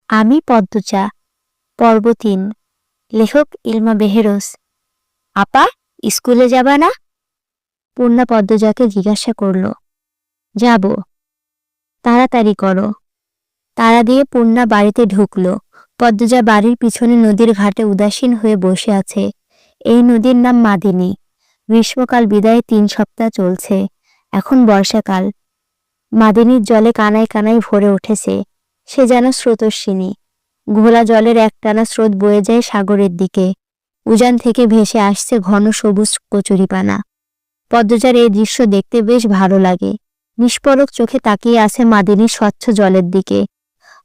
আমি পদ্মজা। পর্ব ৩। লেখক ইলমা বেহেরোজ। আপা, স্কুলে যাবা না? পূর্ণা পদ্মজাকে জিজ্ঞাসা করল। যাব। তাড়াতাড়ি করো। তাড়া দিয়ে পূর্ণা বাড়িতে ঢুকল। পদ্মজা বাড়ির পিছনে নদীর ঘাটে উদাসীন হয়ে বসে আছে। এই নদীর নাম মাদিনী। গ্রীষ্মকাল বিদায় ৩ সপ্তাহ চলছে। এখন বর্ষাকাল। মাদিনীর জলে কানায় কানায় ভরে উঠেছে। সে যেন স্রোতস্বিনী। ঘোলা জলের একটানা স্রোত বয়ে যায় সাগরের দিকে। উজান থেকে ভেসে আসছে ঘন সবুজ কচুরিপানা। পদ্মজার এই দৃশ্য দেখতে বেশ ভালো লাগে। নিষ্পলক চোখে তাকিয়ে আছে মাদিনীর স্বচ্ছ জলের দিকে।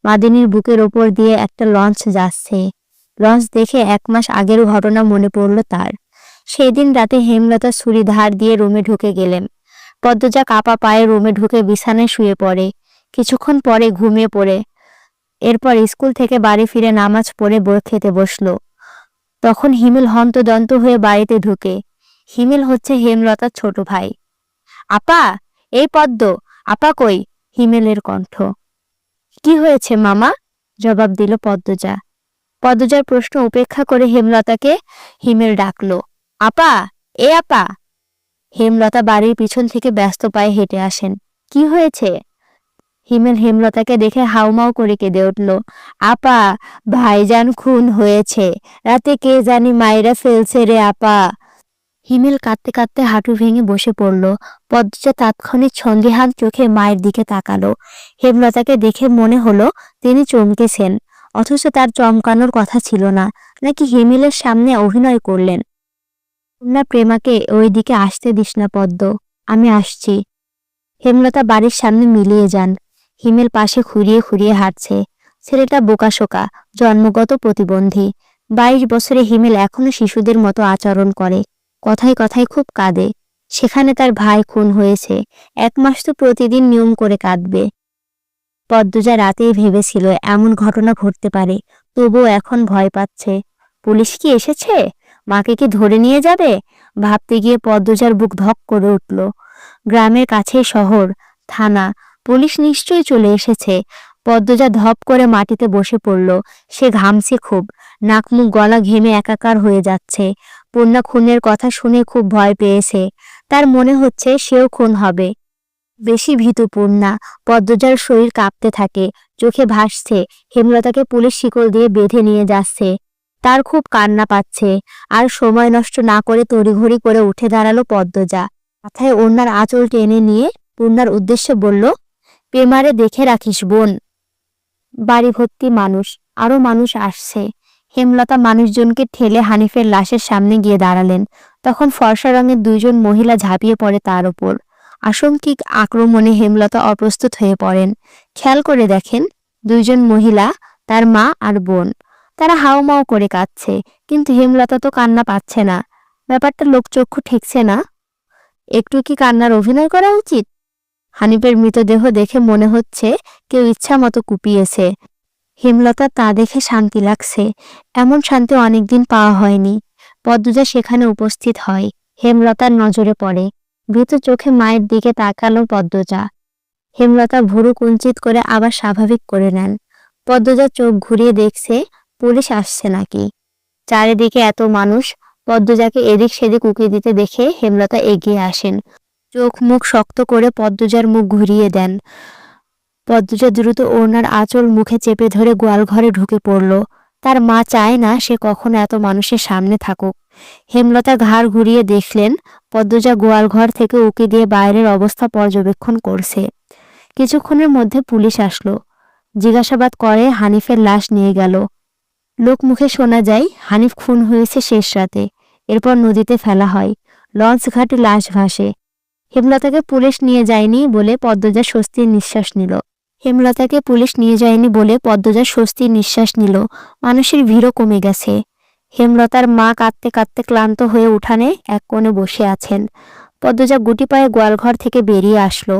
মাদিনীর বুকের ওপর দিয়ে একটা লঞ্চ যাচ্ছে। লঞ্চ দেখে ১ মাস আগের ঘটনা মনে পড়ল তার। সেই দিন রাতে হেমলতা ছুরি ধার দিয়ে রুমে ঢুকে গেলেন। পদ্মজা কাপা পায়ে রুমে ঢুকে বিছানায় শুয়ে পড়ে। কিছুক্ষণ পরে ঘুমিয়ে পড়ে। এরপর স্কুল থেকে বাড়ি ফিরে নামাজ পড়ে বই খেতে বসল। তখন হিমেল হন্তদন্ত হয়ে বাড়িতে ঢুকে। হিমেল হচ্ছে হেমলতার ছোট ভাই। আপা, এই পদ্ম, আপা কই? হিমেলের কণ্ঠ। কি হয়েছে মামা? জবাব দিল পদ্মজা। পদ্মজার প্রশ্ন উপেক্ষা করে হেমলতাকে হিমেল ডাকল। আপা, এ আপা। হেমলতা বাড়ির পিছন থেকে ব্যস্ত পায়ে হেঁটে আসেন। কি হয়েছে? হিমেল হেমলতাকে দেখে হাউমাউ করে কেঁদে উঠল। আপা, ভাইজান খুন হয়েছে। রাতে কে জানি মাইরা ফেলছে রে আপা। হিমেল কাঁদতে কাঁদতে হাঁটু ভেঙে বসে পড়ল। পদ্মজা তাৎক্ষণিক সন্দিহান চোখে মায়ের দিকে তাকালো। হেমলতাকে দেখে মনে হলো তিনি চমকেছেন, অথচ তার চমকানোর কথা ছিল না। নাকি হিমেলের সামনে অভিনয় করলেন? না, প্রেমাকে ওই দিকে আসতে দিস না পদ্ম, আমি আসছি। হেমলতা বাড়ির সামনে মিলিয়ে যান। হিমেল পাশে খুঁড়িয়ে খুঁড়িয়ে হাঁটছে। ছেলেটা বোকাশোকা, জন্মগত প্রতিবন্ধী। ২২ বছরে হিমেল এখনো শিশুদের মতো আচরণ করে। কথায় কথায় খুব কাঁদে। সেখানে তার ভাই খুন হয়েছে। ১ মাস তো প্রতিদিন নিয়ম করে কাঁদবে। পদ্মজা রাতেই ভেবেছিল এমন ঘটনা ঘটতে পারে, তবুও এখন ভয় পাচ্ছে। পুলিশ কি এসেছে? মাকে কি ধরে নিয়ে যাবে? ভাবতে গিয়ে পদ্মজার বুক ধক করে উঠল। গ্রামের কাছেই শহর, থানা, পুলিশ নিশ্চয়ই চলে এসেছে। পদ্মজা ধপ করে মাটিতে বসে পড়ল। সে ঘামছে খুব, নাক মুখ গলা ঘেমে একাকার হয়ে যাচ্ছে। পূর্ণা খুনের কথা শুনে খুব ভয় পেয়েছে। তার মনে হচ্ছে সেও খুন হবে। বেশি ভীতু পূর্ণা। পদ্মজার শরীর কাঁপতে থাকে, চোখে ভাসছে হেমলতাকে পুলিশ শিকল দিয়ে বেঁধে নিয়ে যাচ্ছে। তার খুব কান্না পাচ্ছে। আর সময় নষ্ট না করে তড়িঘড়ি করে উঠে দাঁড়ালো পদ্মজা। মাথায় ওড়নার আঁচল টেনে নিয়ে পূর্ণার উদ্দেশ্যে বলল, প্রেমারে দেখে রাখিস বোন। বাড়ি ভর্তি মানুষ, আরো মানুষ আসছে। হেমলতা মানুষজনকে ঠেলে হানিফের লাশের সামনে গিয়ে দাঁড়ালেন। তখন ফর্সা রঙের ২ জন মহিলা ঝাঁপিয়ে পড়ে তার ওপর। আশঙ্কিক আক্রমণে হেমলতা অপ্রস্তুত হয়ে পড়েন। খেয়াল করে দেখেন ২ জন মহিলা, তার মা আর বোন। তারা হাউমাউ করে কাঁদছে, কিন্তু হেমলতা তো কান্না পাচ্ছে না। ব্যাপারটা লোকচক্ষু ঠেকছে না। একটু কি কান্নার অভিনয় করা উচিত? হানিফের মৃতদেহ দেখে মনে হচ্ছে কেউ ইচ্ছা মতো কুপিয়েছে। হেমলতা তা দেখে শান্তি লাগছে। এমন শান্তি অনেকদিন পাওয়া হয়নি। পদ্মজা সেখানে উপস্থিত হয়। হেমলতার নজরে পড়ে। ভীত চোখে মায়ের দিকে তাকালো পদ্মজা। হেমলতা ভুরু কুঞ্চিত করে আবার স্বাভাবিক করে নেন। পদ্মজা চোখ ঘুরিয়ে দেখছে পুলিশ আসছে নাকি। চারিদিকে এত মানুষ। পদ্মজাকে এদিক সেদিক উকি দিতে দেখে হেমলতা এগিয়ে আসেন। চোখ মুখ শক্ত করে পদ্মজার মুখ ঘুরিয়ে দেন। পদ্মজা দ্রুত ওড়নার আঁচল মুখে চেপে ধরে গোয়ালঘরে ঢুকে পড়ল। তার মা চায় না সে কখনো এত মানুষের সামনে থাকুক। হেমলতা ঘাড় ঘুরিয়ে দেখলেন পদ্মজা গোয়ালঘর থেকে উকি দিয়ে বাইরের অবস্থা পর্যবেক্ষণ করছে। কিছুক্ষণের মধ্যে পুলিশ আসলো। জিজ্ঞাসাবাদ করে হানিফের লাশ নিয়ে গেল। লোক মুখে শোনা যায় হানিফ খুন হয়েছে শেষ রাতে। এরপর নদীতে ফেলা হয়। লঞ্চ ঘাটে লাশ ভাসে। হেমলতাকে পুলিশ নিয়ে যায়নি বলে পদ্মজা স্বস্তির নিঃশ্বাস নিল। মানুষের ভিড়ও কমে গেছে। হেমলতার মা কাঁদতে কাঁদতে ক্লান্ত হয়ে উঠানে এক কোণে বসে আছেন। পদ্মজা গুটি পায়ে গোয়ালঘর থেকে বেরিয়ে আসলো।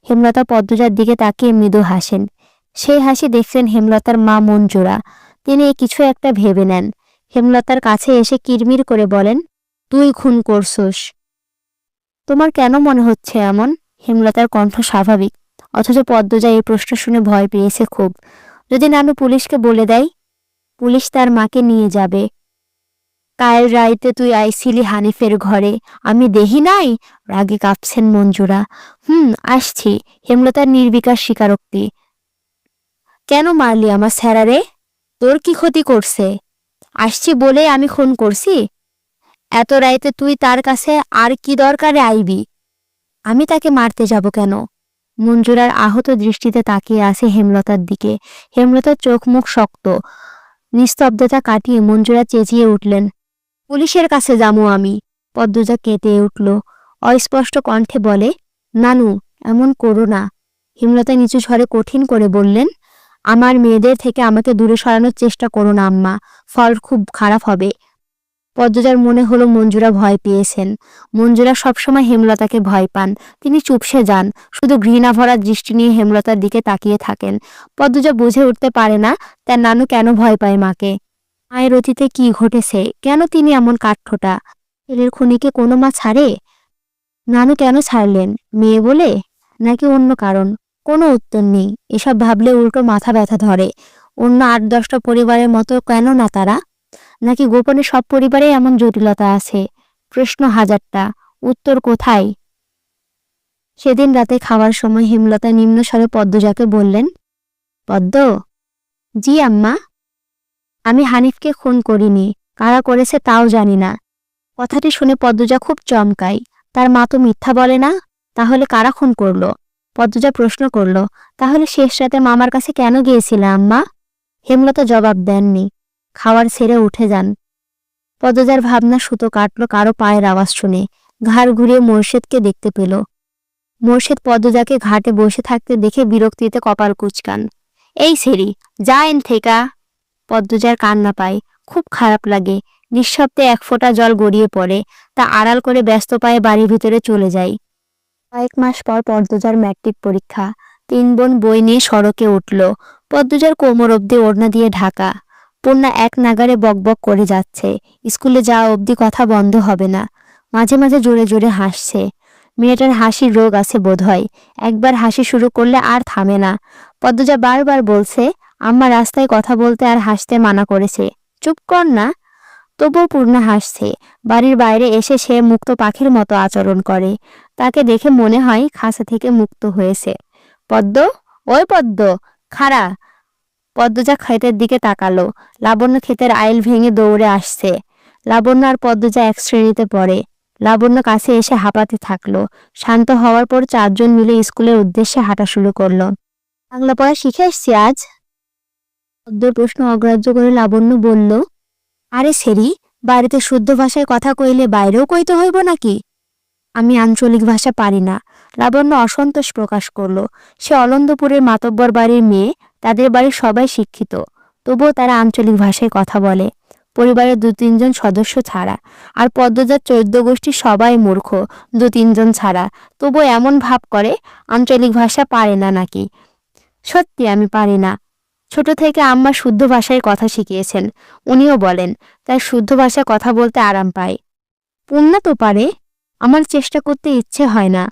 হেমলতা পদ্মজার দিকে তাকিয়ে মৃদু হাসেন। সেই হাসি দেখলেন হেমলতার মা মঞ্জুরা। তিনি কিছু একটা ভেবে নেন। হেমলতার কাছে এসে কিরমির করে বলেন, তুই খুন করছস? তোমার কেন মনে হচ্ছে এমন? হেমলতার কণ্ঠ স্বাভাবিক, অথচ পদ্মজা এই প্রশ্ন শুনে ভয় পেয়েছে খুব। যদি নানু পুলিশকে বলে দেয়, পুলিশ তার মাকে নিয়ে যাবে। কাল রাইতে তুই আইছিলি হানিফের ঘরে, আমি দেহি নাই? রাগে কাঁপছেন মঞ্জুরা। আসছি। হেমলতার নির্বিকার স্বীকারোক্তি। কেন মারলি আমার স্যারারে? তোর কি ক্ষতি করছে? আসছি বলে আমি খুন করছি? এত রাইতে তুই তার কাছে আর কি দরকারে আইবি? আমি তাকে মারতে যাব কেন? মঞ্জুরার আহত দৃষ্টিতে তাকিয়ে আছে হেমলতার দিকে। হেমলতার চোখ মুখ শক্ত। নিস্তব্ধতা কাটিয়ে মঞ্জুরা চেঁচিয়ে উঠলেন, পুলিশের কাছে যাবো আমি। পদ্মজা কেঁপে উঠল। অস্পষ্ট কণ্ঠে বলে, নানু এমন করো না। হেমলতা নিচু স্বরে কঠিন করে বললেন, আমার মেয়েদের থেকে আমাকে দূরে সরানোর চেষ্টা করো না আম্মা, ফল খুব খারাপ হবে। পদ্মজার মনে হলো মঞ্জুরা ভয় পেয়েছেন। মঞ্জুরা সবসময় হেমলতাকে ভয় পান। তিনি চুপসে যান, শুধু ঘৃণা ভরা দৃষ্টি নিয়ে হেমলতার দিকে তাকিয়ে থাকেন। পদ্মজা বুঝে উঠতে পারে না তার নানু কেন ভয় পায় মাকে। মায়ের অতীতে কি ঘটেছে, কেন তিনি এমন কাঠঠোঁটা? ছেলের খুনিকে কোনো মা ছাড়ে? নানু কেন ছাড়লেন? মেয়ে বলে, নাকি অন্য কারণ? কোনো উত্তর নেই। এসব ভাবলে উল্টো মাথা ব্যথা ধরে। অন্য ৮-১০টা পরিবারের মতো কেন না তারা? নাকি গোপনে সব পরিবারে এমন জটিলতা আছে? প্রশ্ন হাজারটা, উত্তর কোথায়? সেদিন রাতে খাওয়ার সময় হেমলতা নিম্নস্বরে পদ্মজাকে বললেন, পদ্ম। জি আম্মা। আমি হানিফকে খুন করিনি, কারা করেছে তাও জানি না। কথাটি শুনে পদ্মজা খুব চমকায়। তার মা তো মিথ্যা বলে না, তাহলে কারা খুন করলো? পদ্মজা প্রশ্ন করল, তাহলে শেষ রাতে মামার কাছে কেন গিয়েছিলে আম্মা? হেমলতা জবাব দেননি। খাওয়ার ছেড়ে উঠে যান। পদ্মজার ভাবনা সুতো কাটল কারো পায়ের আওয়াজ শুনে। ঘাড় ঘুরিয়ে মোর্শেদকে দেখতে পেল। মোর্শেদ পদ্মজাকে ঘাটে বসে থাকতে দেখে বিরক্তিতে কপাল কুঁচকান। এই সেরি, যা এন থেকা। পদ্মজার কান্না পায়, খুব খারাপ লাগে। নিঃশব্দে এক ফোঁটা জল গড়িয়ে পড়ে। তা আড়াল করে ব্যস্ত পায়ে বাড়ির ভিতরে চলে যায়। কয়েক মাস পর পদ্মজার ম্যাট্রিক পরীক্ষা। ৩ বোন বই নিয়ে সড়কে উঠল। পদ্মজার কোমর অবধি ওড়না দিয়ে ঢাকা। পূর্ণা এক নাগারে বকবক করে যাচ্ছে। স্কুলে যাওয়া অবধি কথা বন্ধ হবে না। মাঝে মাঝে জোরে জোরে হাসছে। মেয়েটার হাসির রোগ আছে বোধহয়। একবার হাসি শুরু করলে আর থামে না। পদ্মজা বারবার বলছে, আম্মা রাস্তায় কথা বলতে আর হাসতে মানা করেছে, চুপ কর না। তবুও পূর্ণা হাসছে। বাড়ির বাইরে এসে সে মুক্ত পাখির মতো আচরণ করে। তাকে দেখে মনে হয় খাঁচা থেকে মুক্ত হয়েছে। পদ্ম, ওই পদ্ম, খাড়া। পদ্মজা ক্ষেতের দিকে তাকালো। লাবণ্য ক্ষেতের আইল ভেঙে দৌড়ে আসছে। লাবণ্য আর পদ্মজা এক শ্রেণীতে পড়ে। লাবণ্য কাছে এসে হাঁপাতে থাকলো। শান্ত হওয়ার পর 4 জন মিলে স্কুলের উদ্দেশ্যে হাঁটা শুরু করলো। বাংলা পড়া শিখে এসছি আজ? পদ্মর প্রশ্ন অগ্রাহ্য করে লাবণ্য বলল, আরে সেরি, বাড়িতে শুদ্ধ ভাষায় কথা কইলে বাইরেও কইতে হইব নাকি? আমি আঞ্চলিক ভাষা পারি না। লাবণ্য অসন্তোষ প্রকাশ করলো। সে অলন্দপুরের মাতব্বর বাড়ির মেয়ে, তাদের বাড়ির সবাই শিক্ষিত, তবুও তারা আঞ্চলিক ভাষায় কথা বলে, পরিবারের 2-3 জন সদস্য ছাড়া। আর পদ্মজার 14 গোষ্ঠী সবাই মূর্খ, 2-3 জন ছাড়া, তবুও এমন ভাব করে আঞ্চলিক ভাষা পারে না নাকি। সত্যি আমি পারি না। ছোট থেকে আম্মা শুদ্ধ ভাষায় কথা শিখিয়েছেন, উনিও বলেন, তাই শুদ্ধ ভাষায় কথা বলতে আরাম পায়। পূর্ণা তো পারে, আমার চেষ্টা করতে ইচ্ছে হয় না।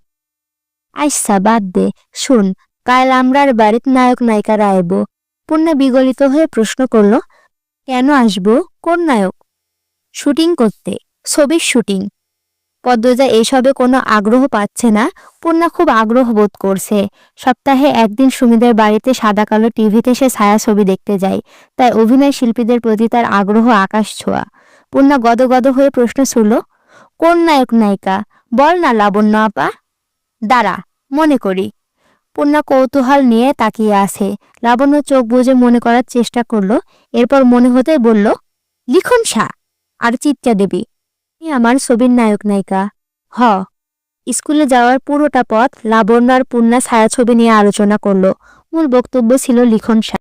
আচ্ছা বাদ দে, শুন, কাল আমরার বাড়িত নায়ক নায়িকারা আইব। পূর্ণা বিগলিত হয়ে প্রশ্ন করল, কেন আসবো? কোন নায়ক? শুটিং করতে, ছবির শুটিং। পদ্মজা এসবে কোনো আগ্রহ পাচ্ছে না। পূর্ণা খুব আগ্রহ বোধ করছে। সপ্তাহে একদিন সুমিদের বাড়িতে সাদা কালো টিভিতে সে ছায়াছবি দেখতে যায়, তাই অভিনয় শিল্পীদের প্রতি তার আগ্রহ আকাশ ছোঁয়া। পূর্ণা গদগদ হয়ে প্রশ্ন ছুড়ল, কোন নায়ক নায়িকা? বল না লাবণ্য আপা। দাঁড়া, মনে করি। পূর্ণা কৌতূহল নিয়ে তাকিয়ে আছে। লাবণ্য চোখ বুজে মনে করার চেষ্টা করলো। এরপর মনে হতে বলল, লিখন শাহ আর চিত্রা দেবী, আমার ছবির নায়ক নায়িকা। হ। স্কুলে যাওয়ার পুরোটা পথ লাবণ্য আর পূর্ণা ছায়াছবি নিয়ে আলোচনা করলো। মূল বক্তব্য ছিল লিখন শাহ।